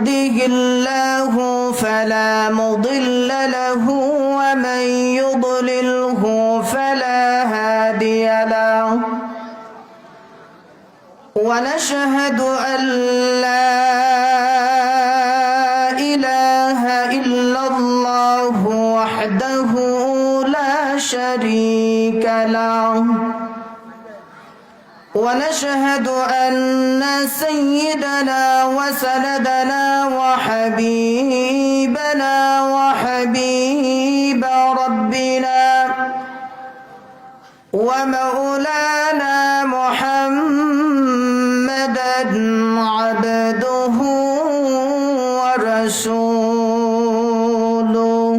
يهده الله فلا مضل له ومن يضلله فلا هادي له ونشهد أن لا إله إلا الله وحده لا شريك له ونشهد أن سيدنا وسندنا وحبيبنا وحبيب ربنا ومولانا محمدا عبده ورسوله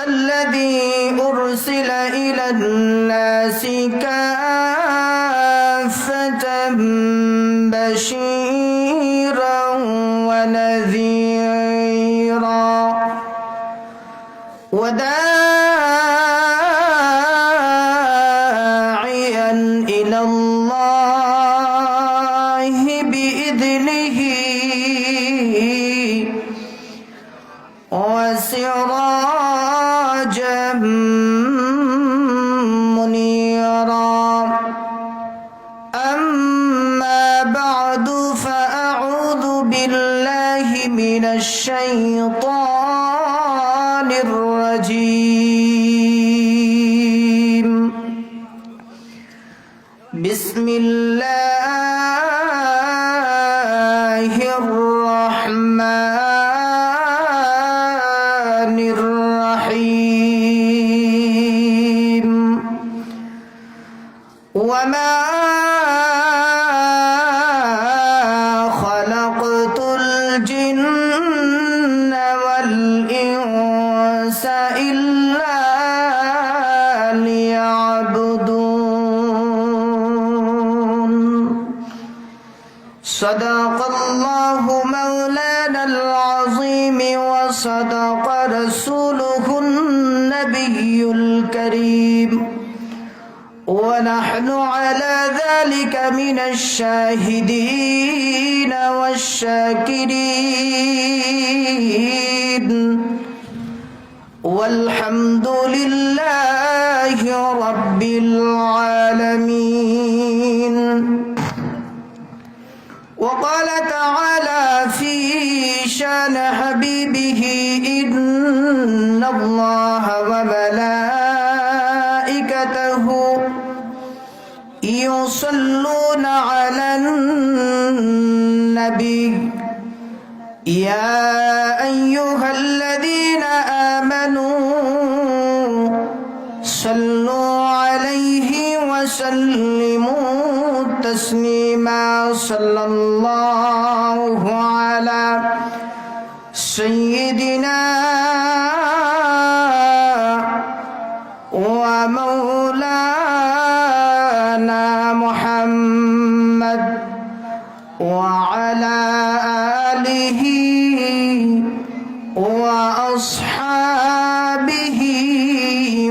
الذي أرسل إلى الناس كافة بشيرا ونذيرا وداعيا إلى الله بإذنه وسراجا منيرا أما بعد فأعوذ بالله من الشيطان الرجيم بسم الله الرحمن الرحيم وما خلقت الجن والإنس إلا ليعبدون صدق الله مولانا العظيم وصدق رسوله النبي الكريم ونحن على ذلك من الشاهدين والشاكرين والحمد لله رب العالمين وقال تعالى في شان حبيبه إن الله وملائكته يصلون على النبي يا أيها الذين آمنوا صلوا عليه وسلموا تسليما صلى الله على سيدنا ومولانا محمد وعلى آله وأصحابه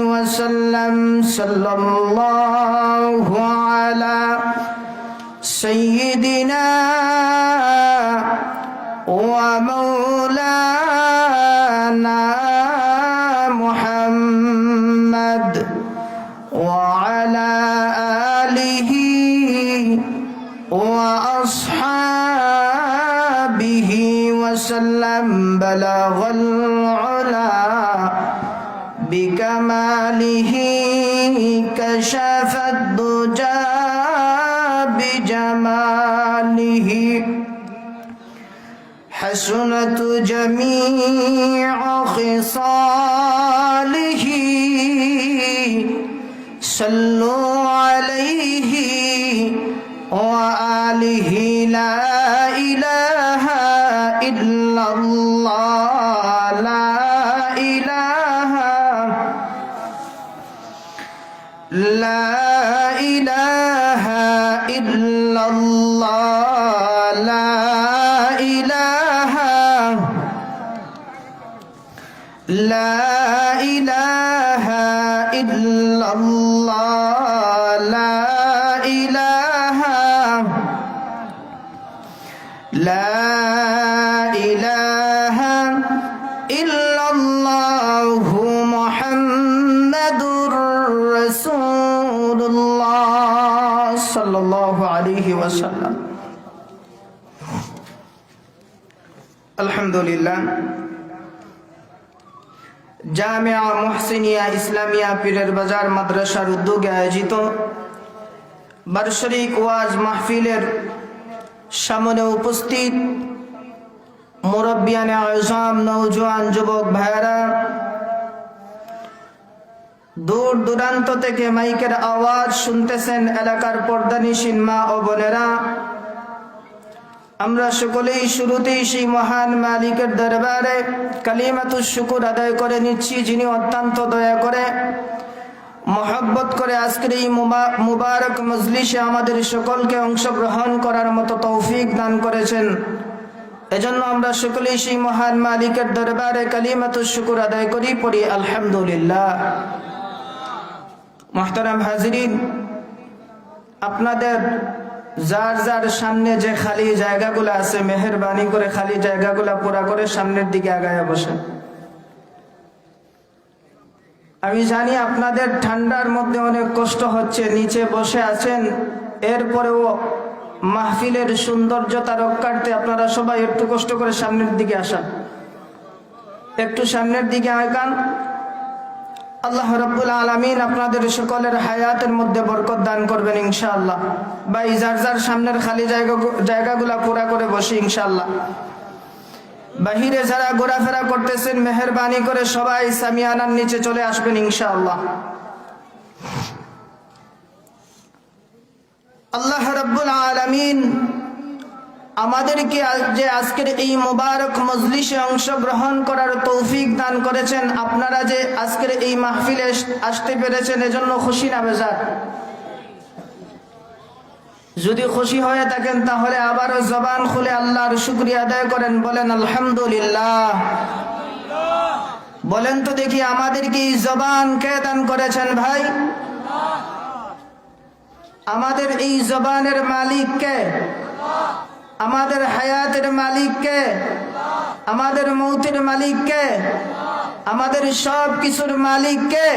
وسلم صلى الله على سيدنا ومولانا محمد وعلى آله وأصحابه وسلم بلغ العلا بكماله كشف الدجى بجماله حسنت جميع خصاله صلوا عليه وآله لا إله إلا الله لا إله إلا الله لا إله إلا الله لا إله لا إله إلا الله محمد رسول الله صلى الله عليه وسلم الحمد لله জামিয়া মুহসিনিয়া ইসলামিয়া পীরের বাজার মাদ্রাসার উদ্যোগে আয়োজিত বার্ষিক ওয়াজ মাহফিলের সামনে উপস্থিত মুরব্বিয়ানে আযম, নওজোয়ান যুবক ভাইরা, দূর দূরান্ত থেকে মাইকের আওয়াজ শুনতেছেন এলাকার পর্দানিশীন মা ও বোনেরা, আমরা সকলেই শুরুতেই সেই মহান মালিকের দরবারে কালিমাতুশ শুকর আদায় করে নিচ্ছি, যিনি অত্যন্ত দয়া করে মহব্বত করে আজকের এই মুবারক মজলিসে আমাদের সকলকে অংশগ্রহণ করার মতো তৌফিক দান করেছেন। এজন্য আমরা সকলেই সেই মহান মালিকের দরবারে কালিমাতুশ শুকর আদায় করি, পড়ি আলহামদুলিল্লাহ। মুহতারাম হাজিরিন, আপনাদের যার যার সামনে যে খালি জায়গাগুলো আছে, মেহেরবানি করে খালি জায়গাগুলো পুরা করে সামনের দিকে আগায়া বসেন। আমি জানি আপনাদের ঠান্ডার মধ্যে অনেক কষ্ট হচ্ছে, নিচে বসে আছেন, এরপরেও মাহফিলের সৌন্দর্যতা রক্ষার্থে আপনারা সবাই একটু কষ্ট করে সামনের দিকে আসেন, একটু সামনের দিকে আগান। আল্লাহ রাব্বুল আলামিন আপনাদের সকলের হায়াতের মধ্যে বরকত দান করবেন ইনশাআল্লাহ। ভাই, যার যার সামনের খালি জায়গাগুলা পুরা করে বসি ইনশাআল্লাহ। বাহিরে যারা ঘোরাফেরা করতেছেন, মেহেরবানি করে সবাই সামিয়ানার নিচে চলে আসবেন ইনশাআল্লাহ। আল্লাহ রাব্বুল আলামিন আমাদেরকে যে আজকের এই মুবারক মজলিসে অংশগ্রহণ করার তৌফিক দান করেছেন, আপনারা যে আজকের এই মাহফিলে আসতে পেরেছেন, এজন্য খুশি না বেজার? যদি খুশি হয়ে থাকেন তাহলে আবারও জবান খুলে আল্লাহর শুকরিয়া আদায় করেন, বলেন আলহামদুলিল্লাহ। বলেন তো দেখি, আমাদেরকে এই জবান কে দান করেছেন ভাই? আমাদের এই জবানের মালিক কে? আমাদের হায়াতের মালিক কে? আমাদের মৌতের মালিক কে? আমাদের সব কিছুর মালিক কে?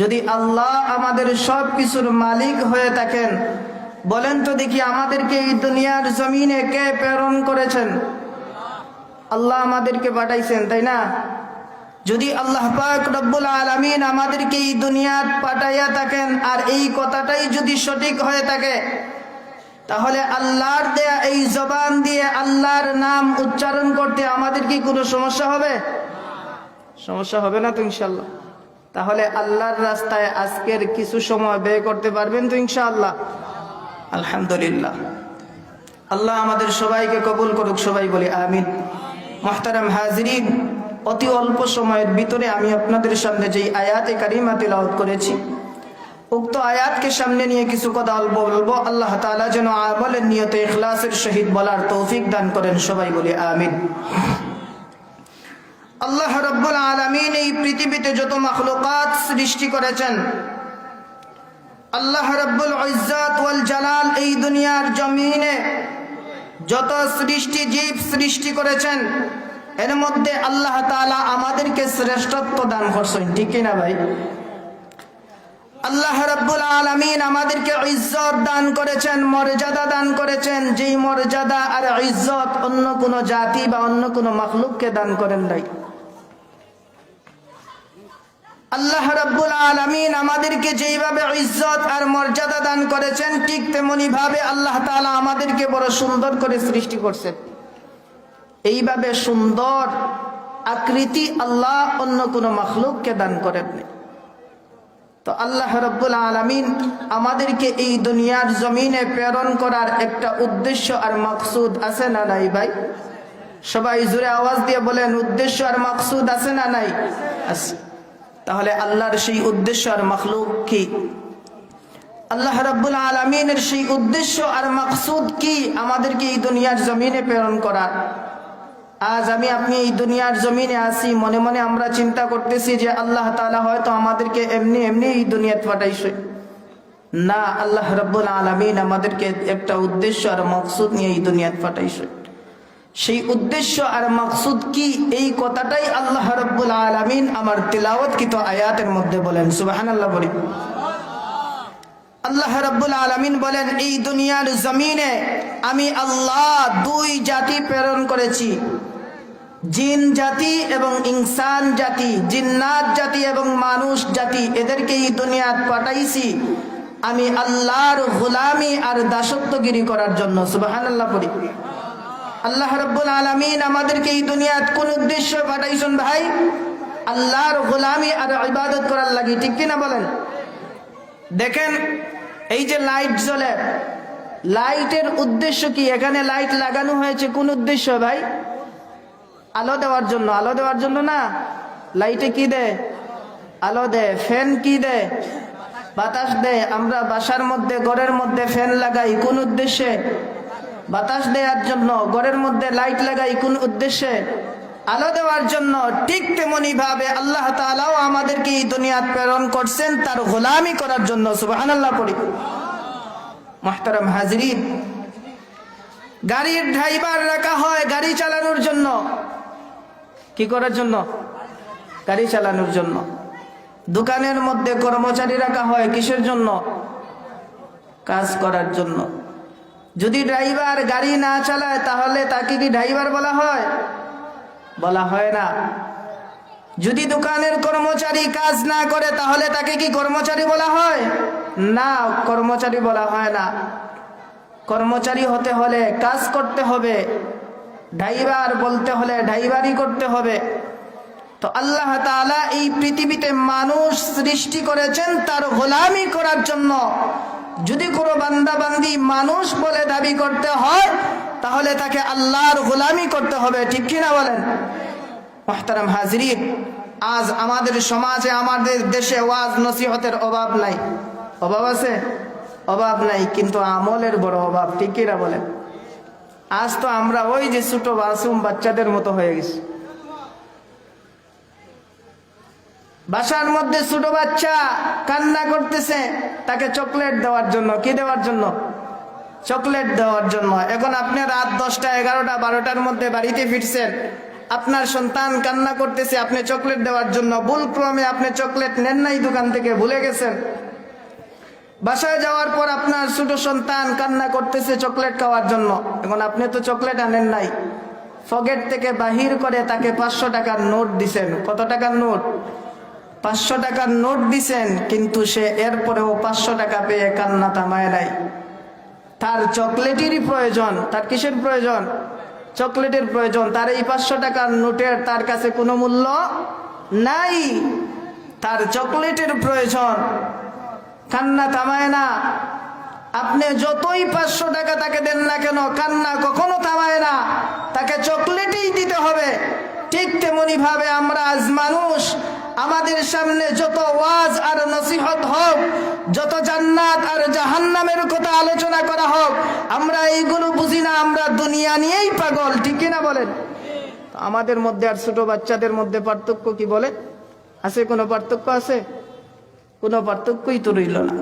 যদি আল্লাহ আমাদের সব কিছুর মালিক হয়ে থাকেন, বলেন তো দেখি আমাদেরকে এই দুনিয়ার জমিনে কে প্রেরণ করেছেন? আল্লাহ আমাদেরকে পাঠাইছেন, তাই না? যদি আল্লাহ পাক রব্বুল আলামিন আমাদেরকে এই দুনিয়াত পাঠাইয়া থাকেন আর এই কথাটাই যদি সঠিক হয়ে থাকে, তাহলে আল্লাহর দেয়া এই জবান দিয়ে আল্লাহর নাম উচ্চারণ করতে আমাদের কি কোনো সমস্যা হবে? সমস্যা হবে না তো ইনশাআল্লাহ। তাহলে আল্লাহর রাস্তায় আজকের কিছু সময় ব্যয় করতে পারবেন তো ইনশাআল্লাহ? আলহামদুলিল্লাহ। আল্লাহ আমাদের সবাইকে কবুল করুক, সবাই বলি আমিন। মুহতারাম হাজিরিন, অতি অল্প সময়ের ভিতরে আমি আপনাদের সামনে যেই আয়াতে কারিমা তিলাওয়াত করেছি, উক্ত আয়াতকে সামনে নিয়ে কিছু কথা বলবো। আল্লাহ তাআলা যেন আমলের নিয়তে ইখলাসের সহিত বলার তৌফিক দান করেন, সবাই বলি আমিন। আল্লাহ রাব্বুল আলামিন এই পৃথিবীতে যত মাখলুকাত সৃষ্টি করেছেন, আল্লাহ রাব্বুল ইজ্জাত ওয়াল জালাল এই দুনিয়ার জমিনে যত সৃষ্টি জীব সৃষ্টি করেছেন, এর মধ্যে আল্লাহ তাআলা আমাদেরকে শ্রেষ্ঠত্ব দান করছেন, ঠিক কি না ভাই? আল্লাহ রাব্বুল আলামিন আমাদেরকে ইজ্জত দান করেছেন, মর্যাদা দান করেছেন, যেই মর্যাদা আর ইজ্জত অন্য কোন জাতি বা অন্য কোন মাখলুককে দান করেন নাই। আল্লাহ রাব্বুল আলামিন আমাদেরকে যেইভাবে ইজ্জত আর মর্যাদা দান করেছেন, ঠিক তেমনি ভাবে আল্লাহ তাআলা আমাদেরকে বড় সুন্দর করে সৃষ্টি করছেন। এইভাবে সুন্দর আকৃতি আল্লাহ অন্য কোন মাখলুককে দান করেননি। তো আল্লাহ রাব্বুল আলামিন আমাদেরকে এই দুনিয়ার জমিনে প্রেরণ করার একটা উদ্দেশ্য আর মাকসুদ আছে না নাই ভাই? সবাই জোরে আওয়াজ দিয়ে বলেন, উদ্দেশ্য আর মাকসুদ আছে না নাই? আছে। তাহলে আল্লাহর সেই উদ্দেশ্য আর মাখলুক কি? আল্লাহ রাব্বুল আলামিনের সেই উদ্দেশ্য আর মাকসুদ কি আমাদেরকে এই দুনিয়ার জমিনে প্রেরণ করার? আজ আমি আপনি এই দুনিয়ার জমিনে আসি, মনে মনে আমরা চিন্তা করতেছি যে আল্লাহ তাআলা হয়তো আমাদেরকে এমনি এমনি এই দুনিয়াতে পাঠাইছে, না, আল্লাহ রাব্বুল আলামিন আমাদেরকে একটা উদ্দেশ্য আর মাকসুদ নিয়ে এই দুনিয়াতে পাঠাইছে। সেই উদ্দেশ্য আর মাকসুদ কি, এই কথাটাই আল্লাহ রাব্বুল আলামিন আমার তিলাওয়াতকৃত আয়াতের মধ্যে বলেন। সুবহানাল্লাহ বলি। আল্লাহ রাব্বুল আলামিন বলেন, এই দুনিয়ার জমিনে আমি আল্লাহ দুই জাতি প্রেরণ করেছি, জিন জাতি এবং ইনসান জাতি, জিন্নাত জাতি এবং মানুষ জাতি, এদেরকে এই দুনিয়াতে পাঠাইছি আমি আল্লাহর গোলামি আর দাসত্বগিরি করার জন্য। সুবহানাল্লাহ বলি। আল্লাহ রাব্বুল আলামিন আমাদেরকে এই দুনিয়াত কোন উদ্দেশ্য পাঠাইছেন ভাই? আল্লাহর গোলামি আর ইবাদত করার লাগি, ঠিক কিনা বলেন? দেখেন, এই যে লাইট জ্বলে, লাইটের উদ্দেশ্য কি? এখানে লাইট লাগানো হয়েছে কোন উদ্দেশ্য ভাই? আলো দেওয়ার জন্য। আলো দেওয়ার জন্য না। লাইটে কি দেয়? আলো দেয়। ফ্যান কি দেয়? বাতাস দেয়। আমরা বাসার মধ্যে, ঘরের মধ্যে ফ্যান লাগাই কোন উদ্দেশ্যে? বাতাস দেওয়ার জন্য। ঘরের মধ্যে লাইট লাগাই কোন উদ্দেশ্যে? আলো দেওয়ার জন্য। ঠিক তেমনি ভাবে আল্লাহ তাআলাও আমাদেরকে এই দুনিয়াত প্রেরণ করছেন তার গোলামি করার জন্য। সুবহানাল্লাহ পড়ি। মুহতারাম হাজিরিন, গাড়ির ড্রাইভার রাখা হয় গাড়ি চালানোর জন্য। কি করার জন্য? গাড়ি চালানোর জন্য। দোকানের মধ্যে কর্মচারী রাখা হয় কিসের জন্য? কাজ করার জন্য। যদি ড্রাইভার গাড়ি না চালায় তাহলে তাকে কি ড্রাইভার বলা হয়? বলা হয় না। যদি দোকানের কর্মচারী কাজ না করে তাহলে তাকে কি কর্মচারী বলা হয়? না, কর্মচারী বলা হয় না। কর্মচারী হতে হলে কাজ করতে হবে, ড্রাইভার বলতে হলে ড্রাইভারই করতে হবে। তো আল্লাহ তাআলা এই পৃথিবীতে মানুষ সৃষ্টি করেছেন তার গোলামি করার জন্য। যদি কোনো বান্দা বান্দি মানুষ বলে দাবি করতে হয় তাহলে তাকে আল্লাহর গোলামি করতে হবে, ঠিক কিনা বলেন? মুহতারাম হাজিরিন, আজ আমাদের সমাজে, আমাদের দেশে ওয়াজ নসিহতের অভাব নাই। অভাব আছে? অভাব নাই, কিন্তু আমলের বড় অভাব, ঠিক কিনা বলেন? আজ তো আমরা ওই যে ছোট মাসুম বাচ্চাদের মতো হয়ে গেছি। বাসার মধ্যে ছোট বাচ্চা কান্না করতেছে, তাকে চকলেট দেওয়ার জন্য। কি দেওয়ার জন্য? চকলেট দেওয়ার জন্য। এখন আপনি রাত 10টা, 11টা, 12টার মধ্যে বাড়িতে ফিরছেন, আপনার সন্তান কান্না করতেছে, আপনি চকলেট দেওয়ার জন্য ভুলক্রমে আপনি চকলেট নেন নাই দোকান থেকে, ভুলে গেছেন। বাসায় যাওয়ার পর আপনার ছোট সন্তান কান্না করতেছে চকলেট খাওয়ার জন্য। এখন আপনি তো চকলেট আনেন নাই, পকেট থেকে বাহির করে তাকে 500 টাকার নোট দিছেন। কত টাকার নোট? 500 টাকার নোট দিছেন, কিন্তু সে এরপরেও 500 টাকা পেয়ে কান্না থামায় নাই। তার চকলেটেরই প্রয়োজন। তার কিসের প্রয়োজন? চকলেটের প্রয়োজন। তার এই 500 টাকার নোটের তার কাছে কোনো মূল্য নাই, তার চকলেটের প্রয়োজন। কান্না থামায় না। আপনি যতই 500 টাকা তাকে দেন না কেন, কান্না কখনো থামায় না, তাকে চকলেটই দিতে হবে। ঠিক তেমনি ভাবে আমরা আজ মানুষ, আমাদের সামনে যত ওয়াজ আর নসিহত হোক, যত জান্নাত আর জাহান্নামের কথা আলোচনা করা হোক, আমরা এইগুলো বুঝি না, আমরা দুনিয়া নিয়েই পাগল, ঠিক কিনা বলেন? আমাদের মধ্যে আর ছোট বাচ্চাদের মধ্যে পার্থক্য কি বলে? আছে কোনো পার্থক্য? আছে? কোনো পার্থক্যই তো রইল না।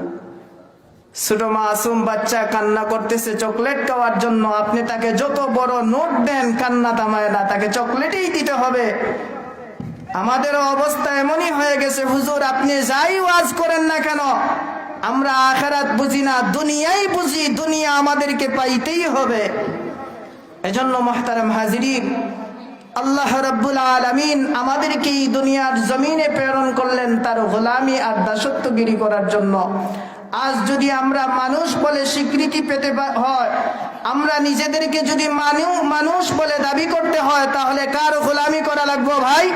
ছোট মাসুম বাচ্চা কান্না করতেছে চকলেট খাওয়ার জন্য, আপনি তাকে যত বড় নোট দেন কান্না থামায় না, তাকে চকলেটই দিতে হবে। আমাদের অবস্থা এমনই হয়ে গেছে, হুজুর আপনি যাই ওয়াজ করেন না কেন, আমরা আখিরাত বুঝি না, দুনিয়াই বুঝি, দুনিয়া আমাদেরকে পাইতেই হবে। এজন্য মুহতারাম হাজিরিন, আল্লাহ রাব্বুল আলামিন আমাদেরকে এই দুনিয়ার জমিনে প্রেরণ করলেন তার গোলামি আর দাসত্বগিরি করার জন্য। আজ যদি আমরা মানুষ বলে স্বীকৃতি পেতে হয়, আমরা নিজেদেরকে যদি মানুষ বলে দাবি করতে হয়, তাহলে কার গোলামি করা লাগবে ভাই?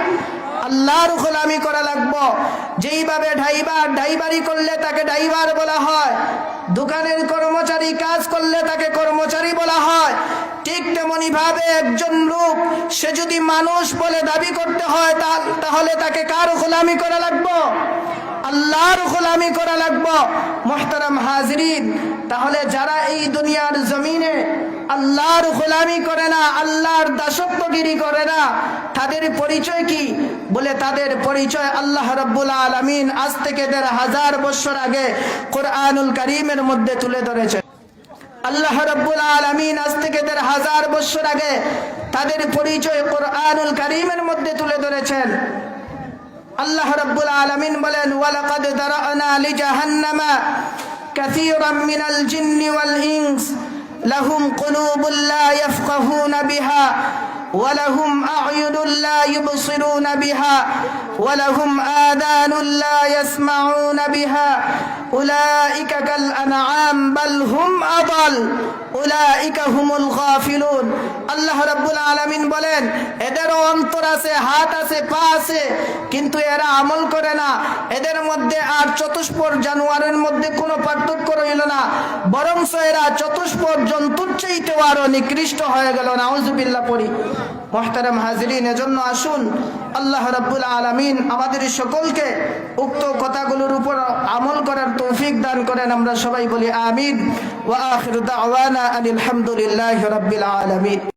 আল্লাহর গোলামি করা লাগবে। যেইভাবে ড্রাইভারি করলে তাকে ড্রাইভার বলা হয়, দোকানের কর্মচারী কাজ করলে তাকে কর্মচারী বলা হয়, ঠিক তেমনি ভাবে একজন লোক সে যদি মানুষ বলে দাবি করতে হয় তাহলে তাকে কার গোলামি করা লাগবে? আল্লাহর গোলামি করা লাগবে। মুহতারাম হাজিরিন, তাহলে যারা এই দুনিয়ার জমিনে আল্লাহর গোলামি করে না, আল্লাহর দাসত্বগিরি করে না, তাদের পরিচয় কি? বলে তাদের পরিচয় আল্লাহ রাব্বুল আলামিন আজ থেকে ১৫০০ বছর আগে কোরআনুল কারীমের মধ্যে তুলে ধরেছেন। আল্লাহ রাব্বুল আলামিন আজ থেকে ১৫০০ বছর আগে তাদের পরিচয় কোরআনুল কারীমের মধ্যে তুলে ধরেছেন। আল্লাহ রাব্বুল আলামিন বলেন, ওয়ালাকাদ দারানা লিজাহান্নামা কাসীরাম মিনাল জিন্নি ওয়াল ইনস লাহুম কুলুবুন লা ইয়াফকাহুনা বিহা ولهم أعين لا يبصرون بها ولهم آذان لا يسمعون بها أولئك كالأنعام بل هم أضل أولئك هم الغافلون। আল্লাহ রাব্বুল আলামিন বলেন, এদেরও অন্তর আছে, হাত আছে, পা আছে, কিন্তু এরা আমল করে না। এদের মধ্যে আর চতুষ্পদ জানোয়ারের মধ্যে কোনো পার্থক্য রইল না, বরঞ্চ এরা চতুষ্পদ জন্তুর চাইতেও আরো নিকৃষ্ট হয়ে গেল। নাউজুবিল্লাহ পড়ি। মুহতারাম হাজিরিন, এজন্য আসুন আল্লাহ রাব্বুল আলামিন আমাদের সকলকে উক্ত কথাগুলোর উপর আমল করার তৌফিক দান করেন। আমরা সবাই বলি আমিন। ওয়া আখিরু দাওয়ানা আনিল হামদুলিল্লাহি রাব্বিল আলামিন।